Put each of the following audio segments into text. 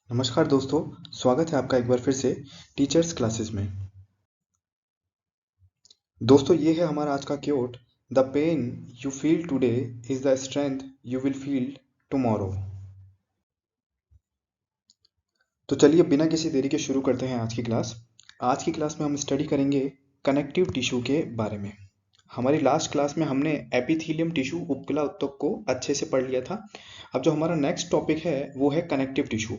नमस्कार दोस्तों, स्वागत है आपका एक बार फिर से टीचर्स क्लासेस में। दोस्तों ये है हमारा आज का quote. The pain you feel today is the strength you will feel tomorrow. तो चलिए बिना किसी देरी के शुरू करते हैं आज की क्लास। आज की क्लास में हम स्टडी करेंगे कनेक्टिव टिश्यू के बारे में। हमारी लास्ट क्लास में हमने एपिथेलियम टिश्यू उपकला ऊतक को अच्छे से पढ़ लिया था। अब जो हमारा नेक्स्ट टॉपिक है वो है कनेक्टिव टिश्यू।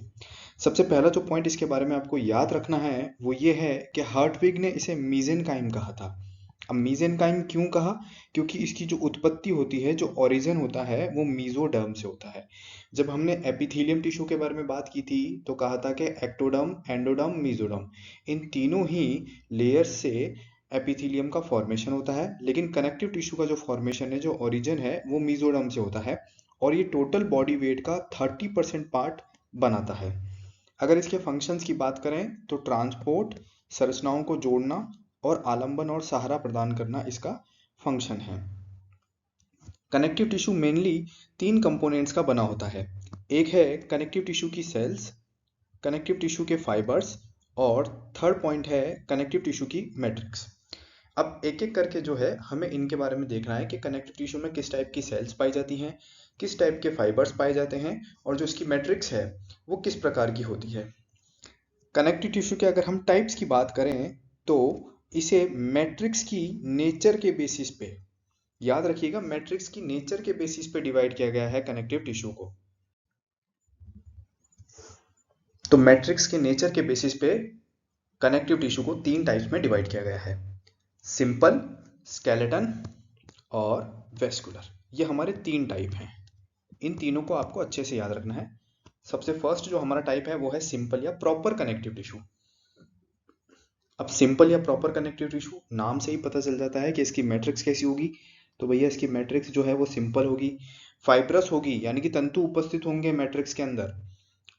सबसे पहला जो पॉइंट इसके बारे में आपको याद रखना है वो ये है कि हार्टविग ने इसे मीजेनकाइम कहा था। अब मीजेनकाइम क्यों कहा? क्योंकि इसकी जो उत्पत्ति होती है, जो ओरिजिन होता है, वो मीजोडर्म से होता है। जब हमने एपिथेलियम टिश्यू के बारे में बात की थी तो कहा था कि एक्टोडर्म, एंडोडर्म, मीजोडर्म, इन तीनों ही लेयर्स से एपिथेलियम का फॉर्मेशन होता है। लेकिन कनेक्टिव टिश्यू का जो फॉर्मेशन है, जो ओरिजिन है, वो मीजोडर्म से होता है और ये टोटल बॉडी वेट का 30% पार्ट बनाता है। अगर इसके फंक्शंस की बात करें तो ट्रांसपोर्ट, संरचनाओं को जोड़ना और आलंबन और सहारा प्रदान करना इसका फंक्शन है। कनेक्टिव टिश्यू मेनली 3 कंपोनेंट्स का बना होता है। एक है कनेक्टिव टिश्यू की सेल्स, कनेक्टिव टिश्यू के फाइबर्स और थर्ड पॉइंट है कनेक्टिव टिश्यू की मैट्रिक्स। अब एक एक करके जो है हमें इनके बारे में देखना है कि कनेक्टिव टिश्यू में किस टाइप की सेल्स पाई जाती हैं, किस टाइप के फाइबर्स पाए जाते हैं और जो इसकी मैट्रिक्स है वो किस प्रकार की होती है। कनेक्टिव टिश्यू के अगर हम टाइप्स की बात करें तो इसे मैट्रिक्स की नेचर के बेसिस पे, याद रखिएगा, मैट्रिक्स की नेचर के बेसिस पे डिवाइड किया गया है कनेक्टिव टिश्यू को। तो मैट्रिक्स के नेचर के बेसिस पे कनेक्टिव टिश्यू को 3 टाइप्स में डिवाइड किया गया है: सिंपल, स्केलेटन और वेस्कुलर। ये हमारे 3 टाइप हैं। इन तीनों को आपको अच्छे से याद रखना है। सबसे फर्स्ट जो हमारा टाइप है वो है सिंपल या प्रॉपर कनेक्टिव टिश्यू। अब सिंपल या प्रॉपर कनेक्टिव टिश्यू नाम से ही पता चल जाता है कि इसकी मैट्रिक्स कैसी होगी। तो भैया इसकी मैट्रिक्स जो है वो सिंपल होगी, फाइब्रस होगी, यानी कि तंतु उपस्थित होंगे मैट्रिक्स के अंदर।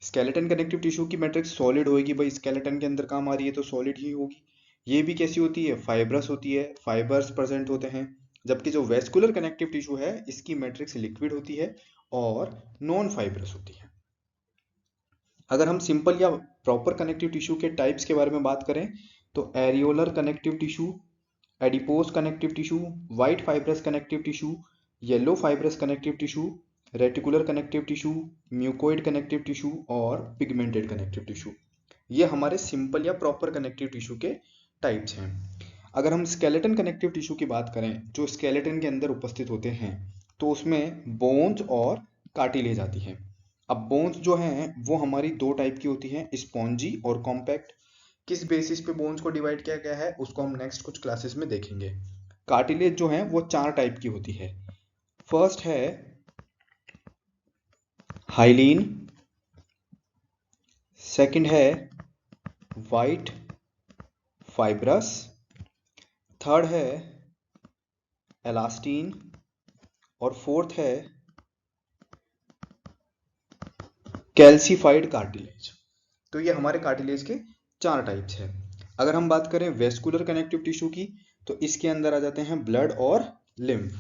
स्केलेटन कनेक्टिव टिश्यू की मैट्रिक्स सॉलिड होगी, भाई स्केलेटन के अंदर काम आ रही है तो सॉलिड ही होगी। ये भी कैसी होती है? फाइब्रस होती है, फाइबर्स प्रेजेंट होते हैं। जबकि जो वेस्कुलर कनेक्टिव टिश्यू है इसकी मैट्रिक्स लिक्विड होती है और नॉन फाइब्रस होती है। अगर हम सिंपल या प्रॉपर कनेक्टिव टिश्यू के टाइप्स के बारे में बात करें तो areolar connective tissue, adipose connective tissue, white fibrous connective tissue, yellow fibrous connective tissue, reticular connective tissue, mucoid connective tissue और पिगमेंटेड कनेक्टिव टिश्यू। ये हमारे सिंपल या प्रॉपर कनेक्टिव टिश्यू के टाइप्स हैं। अगर हम स्केलेटन कनेक्टिव टिश्यू की बात करें, जो स्केलेटन के अंदर उपस्थित होते हैं, तो उसमें बोन्स और कार्टिलेज आती है। अब बोन्स जो हैं वो हमारी 2 टाइप की होती हैं, स्पॉन्जी और कॉम्पैक्ट। किस बेसिस पे बोन्स को डिवाइड किया गया है उसको हम नेक्स्ट कुछ क्लासेस में देखेंगे। कार्टिलेज जो है वो 4 टाइप की होती है। फर्स्ट है हाइलीन, सेकंड है वाइट फाइब्रस, थर्ड है एलास्टीन और फोर्थ है कैल्सिफाइड कार्टिलेज। तो ये हमारे कार्टिलेज के 4 टाइप्स हैं। अगर हम बात करें वेस्कुलर कनेक्टिव टिश्यू की तो इसके अंदर आ जाते हैं ब्लड और लिम्फ।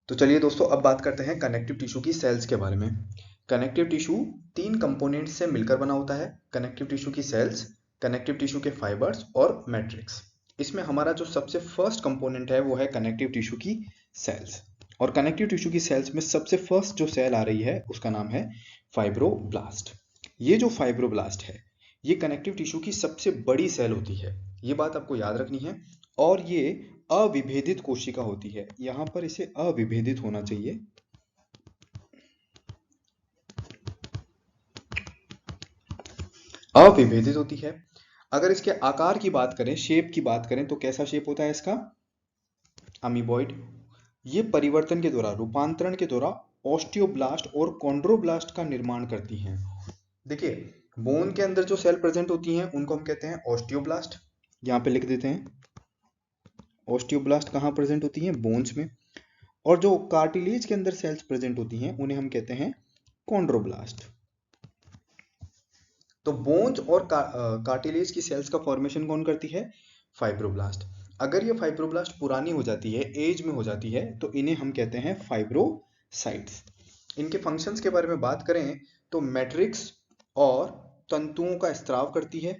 तो चलिए दोस्तों अब बात करते हैं कनेक्टिव टिश्यू की सेल्स के बारे में। कनेक्टिव टिश्यू 3 कंपोनेंट्स से मिलकर बना होता है: कनेक्टिव टिश्यू की सेल्स, कनेक्टिव टिश्यू के फाइबर्स और मैट्रिक्स। इसमें हमारा जो सबसे फर्स्ट कंपोनेंट है वो है कनेक्टिव टिश्यू की सेल्स। और कनेक्टिव टिश्यू की सेल्स में सबसे फर्स्ट जो सेल आ रही है उसका नाम है फाइब्रोब्लास्ट। ये जो फाइब्रोब्लास्ट है ये कनेक्टिव टिश्यू की सबसे बड़ी सेल होती है, ये बात आपको याद रखनी है। और ये अविभेदित कोशिका होती है, यहां पर इसे अविभेदित होना चाहिए। अविभेदित होती है। अगर इसके आकार की बात करें, शेप की बात करें, तो कैसा शेप होता है इसका? अमीबॉइड। ये परिवर्तन के द्वारा, रूपांतरण के द्वारा ऑस्टियोब्लास्ट और कॉन्ड्रोब्लास्ट का निर्माण करती हैं। देखिए, बोन के अंदर जो सेल प्रेजेंट होती हैं उनको हम कहते हैं ऑस्टियोब्लास्ट। यहाँ पे लिख देते हैं, ऑस्टियोब्लास्ट कहाँ प्रेजेंट होती हैं? बोन्स में। और जो कार्टिलेज के अंदर सेल्स प्रेजेंट होती हैं उन्हें हम कहते हैं कॉन्ड्रोब्लास्ट। तो बोन्स और कार्टिलेज की सेल्स का फॉर्मेशन कौन करती है? फाइब्रोब्लास्ट। अगर ये फाइब्रोब्लास्ट पुरानी हो जाती है, एज में हो जाती है, तो इन्हें हम कहते हैं फाइब्रोसाइट्स। इनके फंक्शंस के बारे में बात करें तो मैट्रिक्स और तंतुओं का स्त्राव करती है,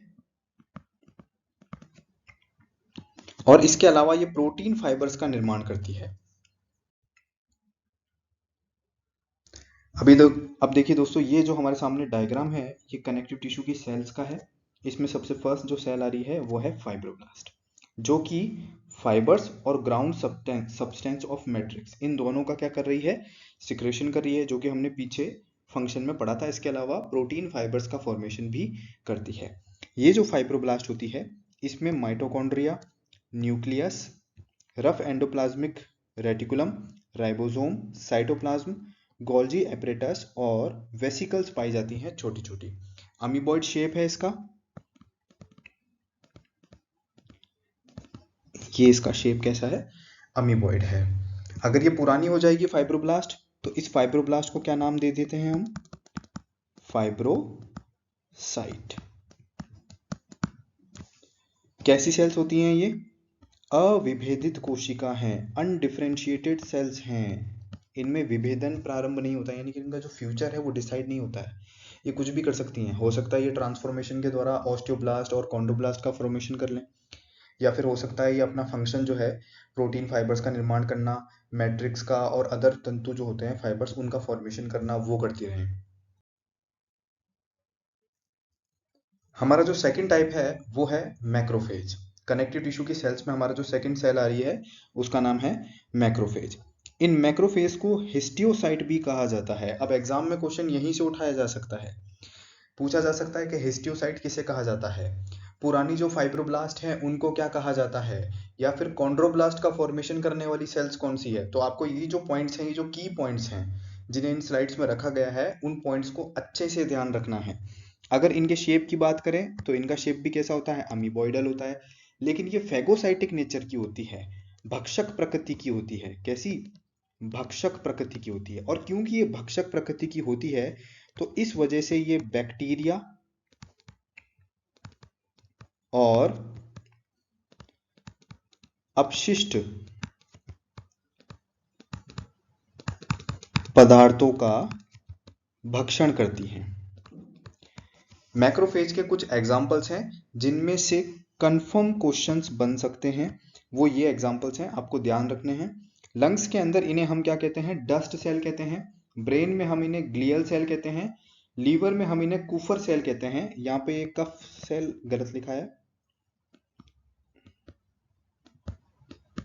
और इसके अलावा ये प्रोटीन फाइबर्स का निर्माण करती है। अब देखिए दोस्तों, ये जो हमारे सामने डायग्राम है ये कनेक्टिव टिश्यू की सेल्स का है। इसमें सबसे फर्स्ट जो सेल आ रही है वो है फाइब्रोब्लास्ट, जो कि फाइबर्स और ग्राउंड सब्सटेंस ऑफ मैट्रिक्स इन दोनों का क्या कर रही है, सिक्रेशन कर रही है, जो कि हमने पीछे फंक्शन में पढ़ा था। इसके अलावा प्रोटीन फाइबर्स का फॉर्मेशन भी करती है। ये जो फाइब्रोब्लास्ट होती है इसमें mitochondria, nucleus, rough endoplasmic reticulum, ribosome, cytoplasm, Golgi apparatus और वेसिकल्स पाई जाती हैं छोटी छोटी। अमीबॉइड शेप है इसका, ये इसका शेप कैसा है, अमीबॉइड है। अगर ये पुरानी हो जाएगी फाइब्रोब्लास्ट तो इस फाइब्रोब्लास्ट को क्या नाम दे देते हैं हम, फाइब्रोसाइट। कैसी सेल्स होती हैं ये, अविभेदित कोशिका हैं, अनडिफरेंशिएटेड सेल्स हैं। इनमें विभेदन प्रारंभ नहीं होता है, यानी कि इनका जो फ्यूचर है वो डिसाइड नहीं होता है। ये कुछ भी कर सकती हैं, हो सकता है ये ट्रांसफॉर्मेशन के द्वारा ऑस्टियोब्लास्ट और कॉन्ड्रोब्लास्ट का फॉर्मेशन कर लें, या फिर हो सकता है ये अपना फंक्शन जो है प्रोटीन फाइबर्स का निर्माण करना, मैट्रिक्स का और अदर तंतु जो होते हैं फाइबर्स उनका फॉर्मेशन करना, वो करती रहें। हमारा जो सेकंड टाइप है वो है मैक्रोफेज। कनेक्टिव टिश्यू की सेल्स में हमारा जो सेकंड सेल आ रही है उसका नाम है मैक्रोफेज। इन मैक्रोफेज को हिस्टियोसाइट भी कहा जाता है। अब एग्जाम में क्वेश्चन यहीं से उठाया जा सकता है, पूछा जा सकता है कि हिस्टियोसाइट किसे कहा जाता है, पुरानी जो फाइब्रोब्लास्ट हैं उनको क्या कहा जाता है, या फिर कॉन्ड्रोब्लास्ट का फॉर्मेशन करने वाली सेल्स कौन सी है। तो आपको ये जो पॉइंट्स हैं, ये जो की पॉइंट्स हैं जिन्हें इन स्लाइड्स में रखा गया है, उन पॉइंट्स को अच्छे से ध्यान रखना है। अगर इनके शेप की बात करें तो इनका शेप भी कैसा होता है, अमीबॉइडल होता है, लेकिन ये फेगोसाइटिक नेचर की होती है, भक्षक प्रकृति की होती है। कैसी, भक्षक प्रकृति की होती है। और क्योंकि ये भक्षक प्रकृति की होती है तो इस वजह से ये बैक्टीरिया और अपशिष्ट पदार्थों का भक्षण करती हैं। मैक्रोफेज के कुछ एग्जाम्पल्स हैं जिनमें से कंफर्म क्वेश्चंस बन सकते हैं, वो ये एग्जाम्पल्स हैं, आपको ध्यान रखने हैं। लंग्स के अंदर इन्हें हम क्या कहते हैं, डस्ट सेल कहते हैं। ब्रेन में हम इन्हें ग्लियल सेल कहते हैं। लीवर में हम इन्हें कूफर सेल कहते हैं। यहाँ पे एक कफ सेल गलत लिखा है,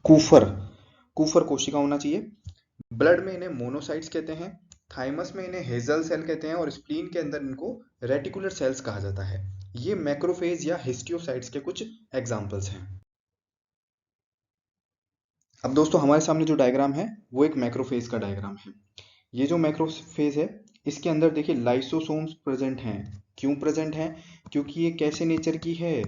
कूफर, कूफर कोशिका होना चाहिए। ब्लड में इन्हें मोनोसाइट्स कहते हैं। थाइमस में इन्हें हेजल सेल कहते हैं और स्प्लीन के अंदर इनको रेटिकुलर सेल्स कहा जाता है। ये मैक्रोफेज या हिस्टियोसाइट्स के कुछ एग्जाम्पल्स हैं। अब दोस्तों हमारे सामने जो डायग्राम है वो एक मैक्रोफेज का डायग्राम है। ये जो मैक्रोफेज है इसके अंदर देखिए लाइसोसोम्स प्रेजेंट हैं। क्यों प्रेजेंट हैं, क्योंकि ये कैसे नेचर की है,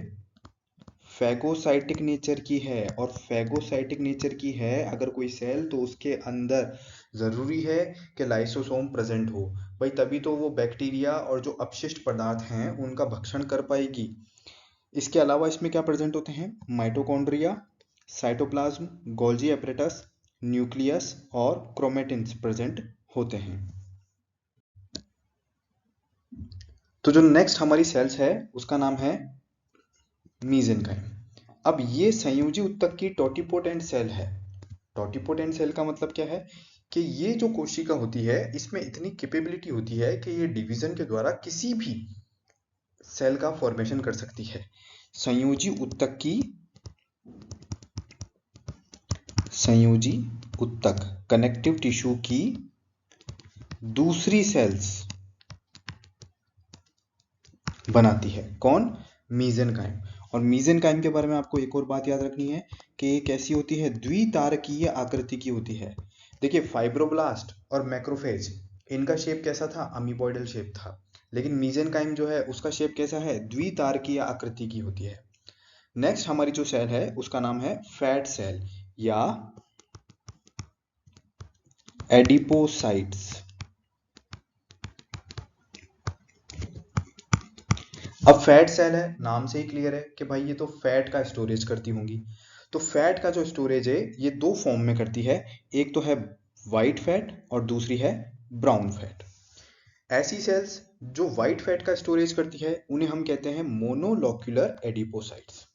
फैगोसाइटिक नेचर की है। और फैगोसाइटिक नेचर की है अगर कोई सेल तो उसके अंदर जरूरी है कि लाइसोसोम प्रेजेंट हो भाई, तभी तो वो बैक्टीरिया और जो अपशिष्ट पदार्थ हैं उनका भक्षण कर पाएगी। इसके अलावा इसमें क्या प्रेजेंट होते हैं, mitochondria, cytoplasm, Golgi apparatus, nucleus और क्रोमेटिन्स प्रेजेंट होते हैं। तो जो नेक्स्ट हमारी सेल्स है उसका नाम है मीसेनकाइम। अब ये संयोजी उत्तक की टोटिपोटेंट सेल है। टोटिपोटेंट सेल का मतलब क्या है कि ये जो कोशिका होती है इसमें इतनी कैपेबिलिटी होती है कि ये डिवीजन के द्वारा किसी भी सेल का फॉर्मेशन कर सकती है। संयोजी उत्तक की, संयोजी उत्तक कनेक्टिव टिश्यू की दूसरी सेल्स बनाती है। कौन, मीसेनकाइम। और मीसेनकाइम के बारे में आपको एक और बात याद रखनी है कि ये कैसी होती है, द्वितारकीय आकृति की होती है। देखिए फाइब्रोब्लास्ट और मैक्रोफेज इनका शेप कैसा था, अमीबॉइडल शेप था, लेकिन मीसेनकाइम जो है उसका शेप कैसा है, द्वितारकीय आकृति की होती है। नेक्स्ट हमारी जो सेल है उसका नाम है फैट सेल या एडिपोसाइट्स। अब फैट सेल है, नाम से ही क्लियर है कि भाई ये तो फैट का स्टोरेज करती होंगी। तो फैट का जो स्टोरेज है ये दो फॉर्म में करती है, एक तो है वाइट फैट और दूसरी है ब्राउन फैट। ऐसी सेल्स जो व्हाइट फैट का स्टोरेज करती है उन्हें हम कहते हैं मोनोलोक्यूलर एडिपोसाइट्स।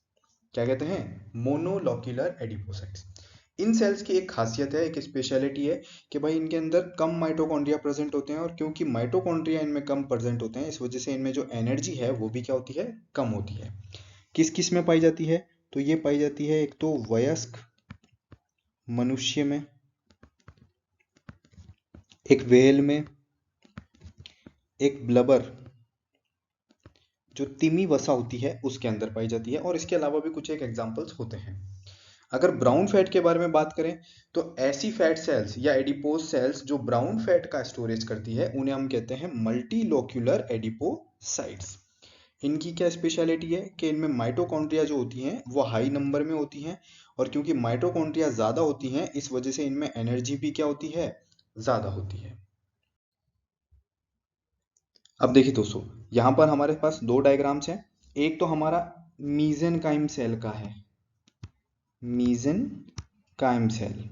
क्या कहते हैं? मोनोलोक्यूलर एडिपोसाइट्स। इन सेल्स की एक खासियत है, एक स्पेशलिटी है कि भाई इनके अंदर कम माइटोकॉन्ड्रिया प्रेजेंट होते हैं, और क्योंकि माइटोकॉन्ड्रिया इनमें कम प्रेजेंट होते हैं इस वजह से इनमें जो एनर्जी है वो भी क्या होती है? कम होती है। किस किस में पाई जाती है? तो ये पाई जाती है एक तो वयस्क मनुष्य में, एक व्हेल में, एक ब्लबर जो तिमी वसा होती है उसके अंदर पाई जाती है, और इसके अलावा भी कुछ एक एग्जांपल्स होते हैं। अगर ब्राउन फैट के बारे में बात करें तो ऐसी फैट सेल्स या एडिपोज सेल्स जो ब्राउन फैट का स्टोरेज करती है उन्हें हम कहते हैं मल्टीलोक्यूलर एडिपोसाइट्स। इनकी क्या स्पेशलिटी है कि इनमें माइटोकॉन्ड्रिया जो होती हैं वो हाई नंबर में होती हैं, और क्योंकि माइटोकॉन्ड्रिया ज़्यादा होती हैं इस वजह से इनमें एनर्जी भी क्या होती है? ज़्यादा होती है। अब देखिए दोस्तों, यहाँ पर हमारे पास दो डायग्राम्स हैं। एक तो हमारा मीजेनकाइम सेल का है, मीजेनकाइम सेल,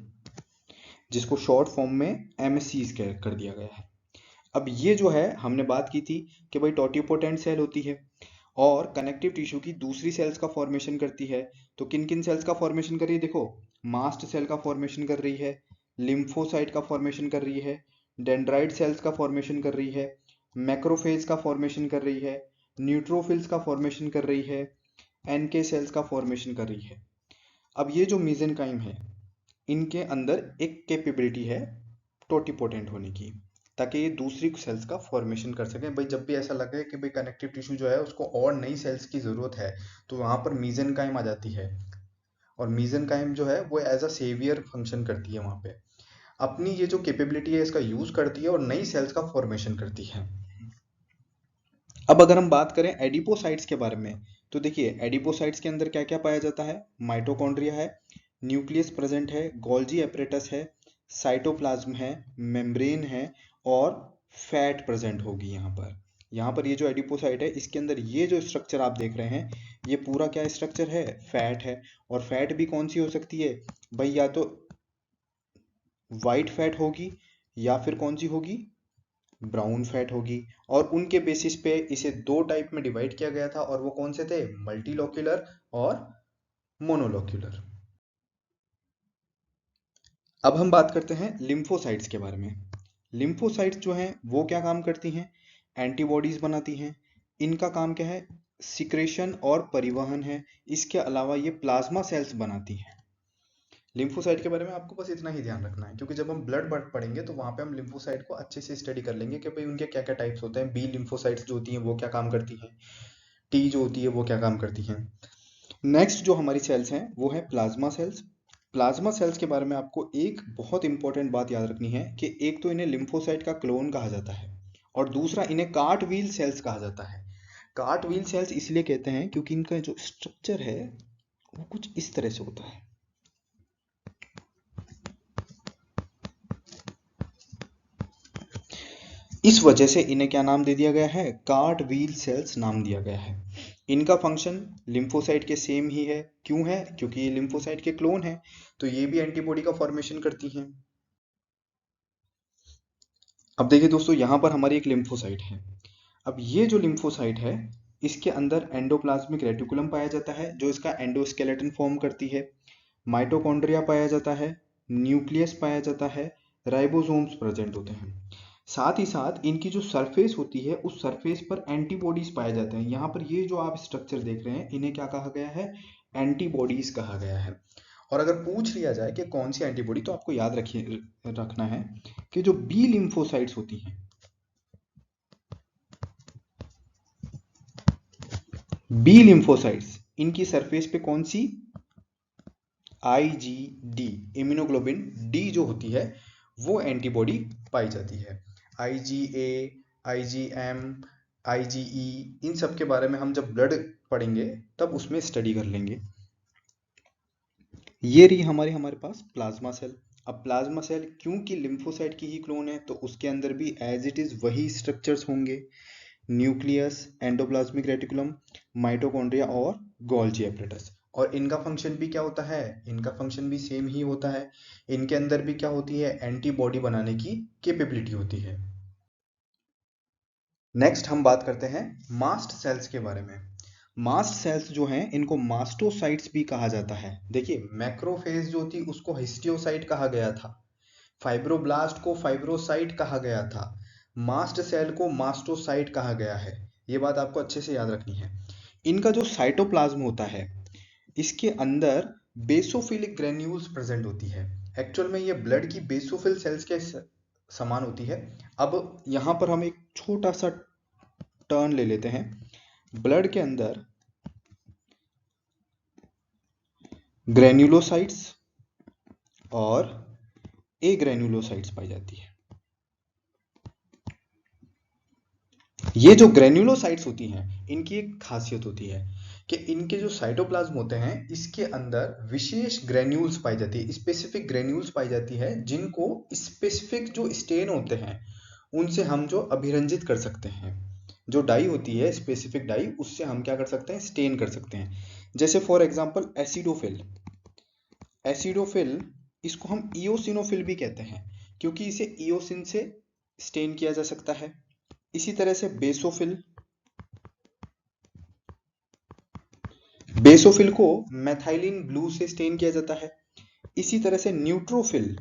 जिसको शॉर्ट फॉर्म में एमएससीज कर दिया गया है। अब ये जो है हमने बात की थी कि भाई टोटिपोटेंट सेल होती है और कनेक्टिव टिश्यू की दूसरी सेल्स का फॉर्मेशन करती है। तो किन किन सेल्स का फॉर्मेशन कर रही है? देखो, मास्ट सेल का फॉर्मेशन कर रही है, लिम्फोसाइट का फॉर्मेशन कर रही है, डेंड्राइट सेल्स का फॉर्मेशन कर रही है, मैक्रोफेज का फॉर्मेशन कर रही है, न्यूट्रोफिल्स का फॉर्मेशन कर रही है, एनके सेल्स का फॉर्मेशन कर रही है। अब ये जो मीजेनकाइम है इनके अंदर एक कैपेबिलिटी है टोटिपोटेंट होने की, ताकि ये दूसरी सेल्स का फॉर्मेशन कर सकें। भाई जब भी ऐसा लगे कि भाई कनेक्टिव टिश्यू जो है उसको और नई सेल्स की ज़रूरत है तो वहाँ पर मीजेनकाइम आ जाती है, और मीजेनकाइम जो है वो एज अ सेवियर फंक्शन करती है वहाँ पे, अपनी ये जो कैपेबिलिटी है इसका यूज़ करती है और नई सेल्स का फॉर्मेशन करती है। अब अगर हम बात करें एडिपोसाइट्स के बारे में तो देखिए एडिपोसाइट्स के अंदर क्या क्या पाया जाता है? माइटोकॉन्ड्रिया है, न्यूक्लियस प्रेजेंट है, गोल्जी एपरेटस है, साइटोप्लाज्म है, मेम्ब्रेन है, और फैट प्रेजेंट होगी यहाँ पर। यहाँ पर ये जो एडिपोसाइट है इसके अंदर ये जो स्ट्रक्चर आप देख रहे हैं ये पूरा क्या स्ट्रक्चर है? फैट है। और फैट भी कौन सी हो सकती है भाई? या तो वाइट फैट होगी या फिर कौन सी होगी? ब्राउन फैट होगी। और उनके बेसिस पे इसे दो टाइप में डिवाइड किया गया था, और वो कौन से थे? मल्टीलोक्यूलर और मोनोलोक्यूलर। अब हम बात करते हैं लिम्फोसाइट्स के बारे में। लिम्फोसाइट्स जो हैं वो क्या काम करती हैं? एंटीबॉडीज बनाती हैं। इनका काम क्या है? सिक्रेशन और परिवहन है। इसके अलावा ये प्लाज्मा सेल्स बनाती हैं। लिम्फोसाइट के बारे में आपको बस इतना ही ध्यान रखना है, क्योंकि जब हम ब्लड पढ़ेंगे तो वहाँ पे हम लिम्फोसाइट को अच्छे से स्टडी कर लेंगे कि भाई उनके क्या क्या टाइप्स होते हैं। बी लिम्फोसाइट्स जो होती हैं वो क्या काम करती हैं, टी जो होती है वो क्या काम करती हैं। नेक्स्ट जो हमारी सेल्स हैं वो है प्लाज्मा सेल्स। प्लाज्मा सेल्स के बारे में आपको एक बहुत इंपॉर्टेंट बात याद रखनी है कि एक तो इन्हें लिम्फोसाइट का क्लोन कहा जाता है, और दूसरा इन्हें कार्टव्हील सेल्स कहा जाता है। कार्टव्हील सेल्स इसलिए कहते हैं क्योंकि इनका जो स्ट्रक्चर है वो कुछ इस तरह से होता है। इस वजह से इन्हें क्या नाम दे दिया गया है? कार्टव्हील सेल्स नाम दिया गया है। इनका फंक्शन लिम्फोसाइट के सेम ही है। क्यों है? क्योंकि ये लिम्फोसाइट के क्लोन है, तो ये भी एंटीबॉडी का फॉर्मेशन करती हैं। अब देखिए दोस्तों, यहाँ पर हमारी एक लिम्फोसाइट है। अब ये जो लिम्फोसाइट है इसके अंदर एंडोप्लाज्मिक रेटिकुलम पाया जाता है जो इसका एंडोस्केलेटन फॉर्म करती है, माइटोकॉन्ड्रिया पाया जाता है, न्यूक्लियस पाया जाता है, राइबोसोम्स प्रेजेंट होते हैं। साथ ही साथ इनकी जो सरफेस होती है उस सरफेस पर एंटीबॉडीज पाए जाते हैं। यहाँ पर ये जो आप स्ट्रक्चर देख रहे हैं इन्हें क्या कहा गया है? एंटीबॉडीज कहा गया है। और अगर पूछ लिया जाए कि कौन सी एंटीबॉडी, तो आपको याद रखना है कि जो बी लिम्फोसाइट्स होती हैं, बी लिम्फोसाइट्स इनकी सरफेस पे कौन सी? IgD, इम्यूनोग्लोबिन डी जो होती है वो एंटीबॉडी पाई जाती है। IgA, IgM, IgE, इन सब के बारे में हम जब ब्लड पढ़ेंगे तब उसमें स्टडी कर लेंगे। ये रही हमारे पास प्लाज्मा सेल। अब प्लाज्मा सेल क्योंकि लिम्फोसाइट की ही क्लोन है तो उसके अंदर भी एज इट इज वही स्ट्रक्चर्स होंगे, न्यूक्लियस, एंडोप्लाज्मिक रेटिकुलम, माइटोकॉन्ड्रिया और गोल्जी एपरेटस। और इनका फंक्शन भी क्या होता है, इनका फंक्शन भी सेम ही होता है। इनके अंदर भी क्या होती है, एंटीबॉडी बनाने की कैपेबिलिटी होती है। नेक्स्ट हम बात करते हैं मास्ट सेल्स के बारे में। मास्ट सेल्स जो हैं इनको मास्टोसाइट्स भी कहा जाता है। देखिए मैक्रोफेज जो थी उसको हिस्टियोसाइट कहा गया था, फाइब्रोब्लास्ट को फाइब्रोसाइट कहा गया था, मास्ट सेल को मास्टोसाइट कहा गया है। ये बात आपको अच्छे से याद रखनी है। इनका जो साइटोप्लाज्म होता है इसके अंदर बेसोफिलिक ग्रेन्यूल्स प्रेजेंट होती है। एक्चुअल में ये ब्लड की बेसोफिल सेल्स के समान होती है। अब यहाँ पर हम एक छोटा सा टर्न ले लेते हैं। ब्लड के अंदर ग्रेन्युलोसाइट्स और ए ग्रेन्युलोसाइट्स पाई जाती है। ये जो ग्रेन्युलोसाइट्स होती हैं इनकी एक खासियत होती है कि इनके जो साइटोप्लाज्म होते हैं इसके अंदर विशेष ग्रेन्यूल्स पाई जाती है, स्पेसिफिक ग्रेन्यूल्स पाई जाती है, जिनको स्पेसिफिक जो स्टेन होते हैं उनसे हम जो अभिरंजित कर सकते हैं। जो डाई होती है स्पेसिफिक डाई, उससे हम क्या कर सकते हैं, स्टेन कर सकते हैं। जैसे फॉर एग्जांपल एसिडोफिल, एसिडोफिल इसको हम इओसिनोफिल भी कहते हैं क्योंकि इसे इओसिन से स्टेन किया जा सकता है। इसी तरह से बेसोफिल, बेसोफिल को मैथाइलिन ब्लू से स्टेन किया जाता है। इसी तरह से न्यूट्रोफिल,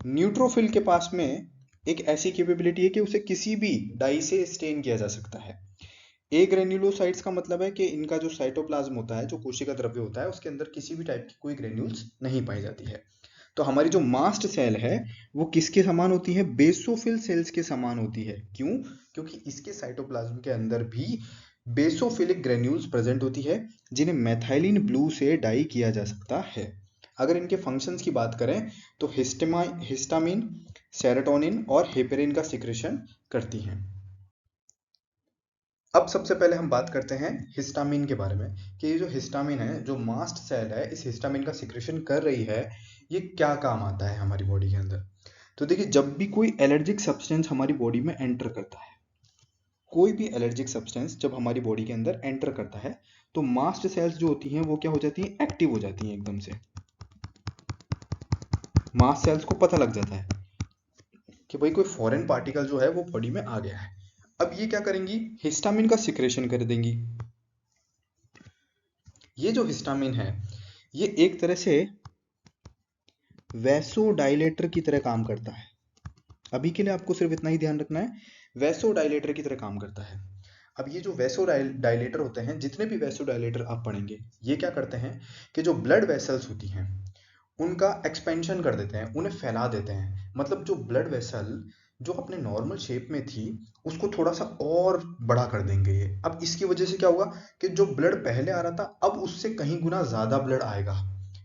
न्यूट्रोफिल के पास में एक ऐसी कैपेबिलिटी है कि उसे किसी भी डाई से स्टेन किया जा सकता है। ए ग्रेन्युलोसाइट्स का मतलब है कि इनका जो साइटोप्लाज्म होता है, जो कोशिका द्रव्य होता है, उसके अंदर किसी भी टाइप की कोई ग्रेन्यूल्स नहीं पाई जाती है। तो हमारी जो मास्ट सेल है वो किसके समान होती है, बेसोफिल सेल्स के समान होती है। क्यों? क्योंकि इसके साइटोप्लाज्म के अंदर भी बेसोफिलिक ग्रेन्यूल्स प्रेजेंट होती है जिन्हें मैथाइलिन ब्लू से डाई किया जा सकता है। अगर इनके फंक्शंस की बात करें तो हिस्टामिन, सेरोटोनिन और हेपेरिन का सिक्रेशन करती हैं। अब सबसे पहले हम बात करते हैं हिस्टामिन के बारे में कि ये जो हिस्टामिन है, जो मास्ट सेल है, इस हिस्टामिन का सिक्रेशन कर रही है, ये क्या काम आता है हमारी बॉडी के अंदर। तो देखिए जब भी कोई एलर्जिक सब्सटेंस हमारी बॉडी में एंटर करता है, कोई भी एलर्जिक सब्सटेंस जब हमारी बॉडी के अंदर एंटर करता है तो मास्ट सेल्स जो होती हैं वो क्या हो जाती हैं, एक्टिव हो जाती हैं एकदम से। मास्ट सेल्स को पता लग जाता है कि भाई कोई फॉरेन पार्टिकल जो है वो बॉडी में आ गया है। अब ये क्या करेंगी, हिस्टामिन का सिक्रेशन कर देंगी। ये जो हिस्टामिन है ये एक तरह से वैसोडाइलेटर की तरह काम करता है। अभी के लिए आपको सिर्फ इतना ही ध्यान रखना है, वैसोडाइलेटर की तरह काम करता है। अब ये जो वैसोडाइलेटर होते हैं, जितने भी वैसोडाइलेटर आप पढ़ेंगे, ये क्या करते हैं कि जो ब्लड वेसल्स होती हैं उनका एक्सपेंशन कर देते हैं, उन्हें फैला देते हैं। मतलब जो ब्लड वेसल जो अपने नॉर्मल शेप में थी उसको थोड़ा सा और बड़ा कर देंगे ये। अब इसकी वजह से क्या होगा कि जो ब्लड पहले आ रहा था अब उससे कहीं गुना ज्यादा ब्लड आएगा।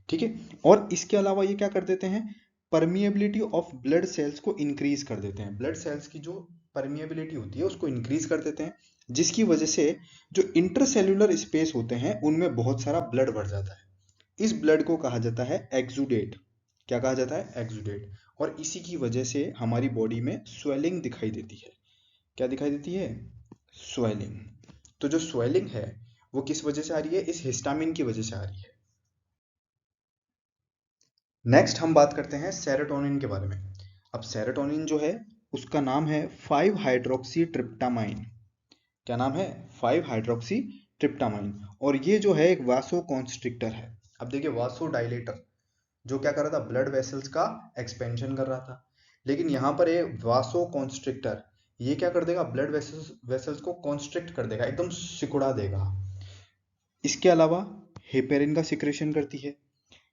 ठीक है। और इसके अलावा ये क्या कर देते हैं, परमिएबिलिटी ऑफ ब्लड सेल्स को इंक्रीज कर देते हैं। ब्लड सेल्स की जो परमिएबिलिटी होती है उसको इंक्रीज कर देते हैं, जिसकी वजह से जो इंटरसेल्यूलर स्पेस होते हैं उनमें बहुत सारा ब्लड बढ़ जाता है। इस ब्लड को कहा जाता है एक्सुडेट। क्या कहा जाता है, एक्सुडेट। और इसी की वजह से हमारी बॉडी में स्वेलिंग दिखाई देती है। क्या दिखाई देती है, स्वेलिंग। तो जो स्वेलिंग है वो किस वजह से आ रही है, इस हिस्टामिन की वजह से आ रही है। नेक्स्ट हम बात करते हैं सेरोटोनिन के बारे में। अब सेरोटोनिन जो है उसका नाम है 5 हाइड्रोक्सी ट्रिप्टामाइन। क्या नाम है, 5 हाइड्रोक्सी ट्रिप्टामाइन। और ये जो है एक वासो कॉन्स्ट्रिक्टर है। अब देखिए वासो डायलेटर जो क्या कर रहा था, ब्लड वेसल्स का एक्सपेंशन कर रहा था, लेकिन यहाँ पर ये वासो कॉन्स्ट्रिक्टर ये क्या कर देगा, ब्लड वेसल्स को कॉन्स्ट्रिक्ट कर देगा, एकदम सिकुड़ा देगा। इसके अलावा हेपेरिन का सिक्रेशन करती है।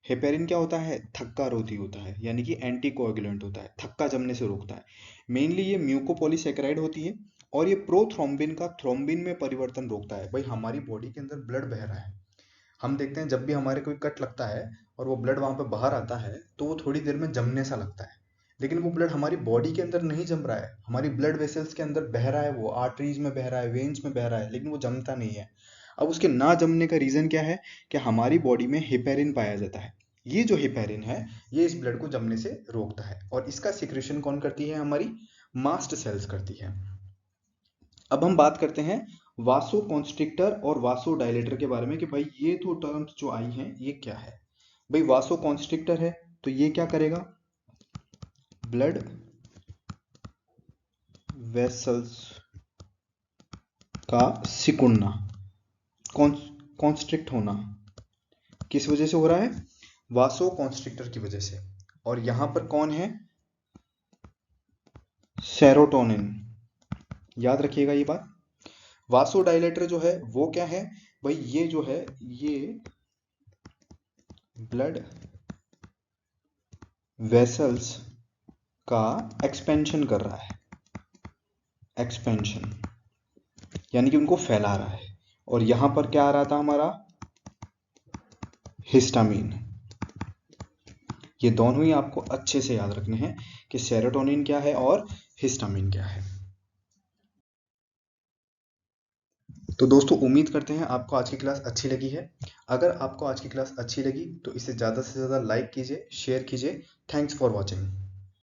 हेपेरिन क्या होता है, थक्का रोधी होता है, यानी कि एंटीकोएगुलेंट होता है, थक्का जमने से रोकता है। मेनली ये म्यूकोपॉलीसेकेराइड होती है और ये प्रोथ्रोम्बिन का थ्रोम्बिन में परिवर्तन रोकता है। भाई हमारी बॉडी के अंदर ब्लड बह रहा है, हम देखते हैं जब भी हमारे कोई कट लगता है और वो ब्लड वहां पे बाहर आता है तो वो थोड़ी देर में जमने सा लगता है, लेकिन वो ब्लड हमारी बॉडी के अंदर नहीं जम रहा है, हमारी ब्लड वेसल्स के अंदर बह रहा है, वो आर्टरीज में बह रहा है, वेन्स में बह रहा है, लेकिन वो जमता नहीं है। अब उसके ना जमने का रीजन क्या है कि हमारी बॉडी में हेपेरिन पाया जाता है। ये जो हेपेरिन है ये इस ब्लड को जमने से रोकता है और इसका सिक्रेशन कौन करती है, हमारी मास्ट सेल्स करती है। अब हम बात करते हैं वासो कॉन्स्ट्रिक्टर और वासो डायलेटर के बारे में कि भाई ये दो टर्म्स जो आई हैं ये क्या है। भाई वासो कॉन्स्ट्रिक्टर है तो ये क्या करेगा, ब्लड वेसल्स का सिकुड़ना, कॉन्स्ट्रिक्ट होना किस वजह से हो रहा है, वासो कॉन्स्ट्रिक्टर की वजह से। और यहां पर कौन है, सेरोटोनिन, याद रखिएगा ये बात। वासो डायलेटर जो है वो क्या है भाई, ये जो है ये ब्लड वेसल्स का एक्सपेंशन कर रहा है, एक्सपेंशन यानी कि उनको फैला रहा है। और यहां पर क्या आ रहा था हमारा, हिस्टामीन। ये दोनों ही आपको अच्छे से याद रखने हैं कि सेरोटोनिन क्या है और हिस्टामीन क्या है। तो दोस्तों उम्मीद करते हैं आपको आज की क्लास अच्छी लगी है। अगर आपको आज की क्लास अच्छी लगी तो इसे ज़्यादा से ज़्यादा लाइक कीजिए, शेयर कीजिए। Thanks for watching.